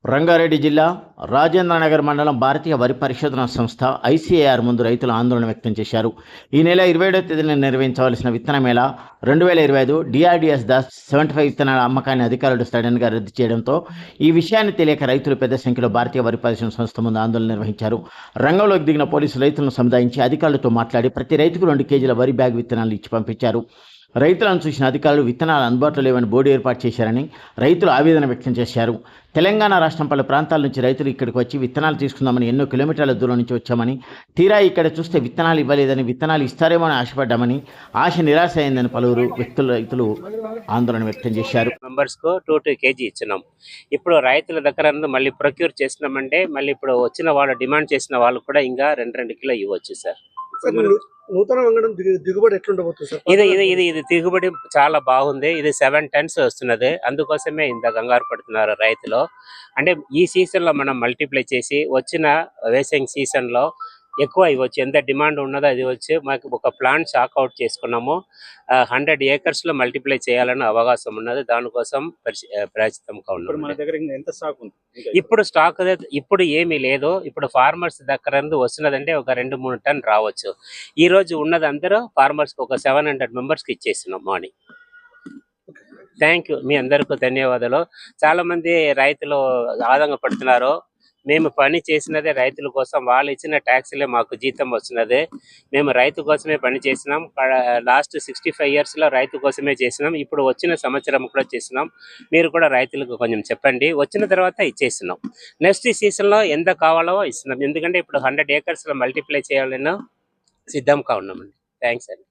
రంగారెడ్డి జిల్లా రాజేంద్రనగర్ మండలం భారతీయ వరి పరిశోధన సంస్థ ఐసీఏఆర్ ముందు రైతులు ఆందోళన వ్యక్తం చేశారు. ఈ నెల 27వ తేదీన నిర్వహించవలసిన విత్తన మేళ 2025 డిఆర్డీఎస్ దాస్ 75 విత్తనాల అమ్మకాన్ని అధికారులు సడన్గా రద్దు చేయడంతో ఈ విషయాన్ని తెలియక రైతులు పెద్ద సంఖ్యలో భారతీయ వరి పరిశోధన సంస్థ ముందు ఆందోళన నిర్వహించారు. రంగంలోకి దిగిన పోలీసులు రైతులను సముదాయించి అధికారులతో మాట్లాడి ప్రతి రైతుకు 2 కేజీల వరి బ్యాగ్ విత్తనాలు ఇచ్చి పంపించారు. రైతులను చూసిన అధికారులు విత్తనాలు అందుబాటులో లేవని బోర్డు ఏర్పాటు చేశారని రైతులు ఆవేదన వ్యక్తం చేశారు. తెలంగాణ రాష్ట్రం పలు ప్రాంతాల నుంచి రైతులు ఇక్కడికి వచ్చి విత్తనాలు తీసుకుందామని ఎన్నో కిలోమీటర్ల దూరం నుంచి వచ్చామని, తీరా ఇక్కడ చూస్తే విత్తనాలు ఇవ్వలేదని, విత్తనాలు ఇస్తారేమో అని ఆశపడ్డామని, ఆశ నిరాశ అయిందని పలువురు రైతులు ఆందోళన వ్యక్తం చేశారు. మెంబర్స్ కు 2 కేజీ ఇచ్చినాం. ఇప్పుడు రైతుల దగ్గర మళ్ళీ ప్రొక్యూర్ చేసినామంటే మళ్ళీ ఇప్పుడు వచ్చిన వాళ్ళు డిమాండ్ చేసిన వాళ్ళు కూడా ఇంకా 2 కిలో ఇవ్వచ్చు సార్. నూతన వంగడం దిగుబడి ఎట్లుండబోతుంది సార్? ఇది దిగుబడి చాలా బాగుంది. ఇది 7 టన్స్ వస్తున్నది. అందుకోసమే ఇంత కంగారు పడుతున్నారు రైతులు. అంటే ఈ సీజన్ లో మనం మల్టిప్లై చేసి వచ్చిన వేసింగ్ సీజన్ లో ఎక్కువ ఇవ్వచ్చు. ఎంత డిమాండ్ ఉన్నదో అది వచ్చి మాకు ఒక ప్లాన్ షాక్అవుట్ చేసుకున్నాము. 100 acres లో మల్టిప్లై చేయాలని అవకాశం ఉన్నది. దానికోసం ప్రయత్నంగా ఉన్నాం. ఇప్పుడు స్టాక్ ఇప్పుడు ఏమీ లేదు. ఇప్పుడు ఫార్మర్స్ దగ్గర వస్తున్నదంటే ఒక 2-3 టన్ రావచ్చు. ఈ రోజు ఉన్నది అందరూ ఫార్మర్స్ ఒక 700 మెంబర్స్ కి ఇచ్చేస్తున్నాం మార్నింగ్. Thank you. మీ అందరికీ ధన్యవాదాలు. చాలా మంది రైతులు ఆనందంగా పడుతున్నారు. మేము పని చేసినదే రైతుల కోసం. వాళ్ళు ఇచ్చిన ట్యాక్స్లే మాకు జీతం వస్తున్నది. మేము రైతు కోసమే పని చేసినాం. లాస్ట్ 65 years లో రైతు కోసమే చేసినాం. ఇప్పుడు వచ్చిన సంవత్సరం కూడా చేసినాం. మీరు కూడా రైతులకు కొంచెం చెప్పండి. వచ్చిన తర్వాత ఇచ్చేస్తున్నాం. నెక్స్ట్ సీజన్లో ఎంత కావాలో ఇస్తున్నాం. ఎందుకంటే ఇప్పుడు 100 acres లో మల్టిప్లై చేయాలని సిద్ధంగా ఉన్నామండి. థ్యాంక్స్ అండి.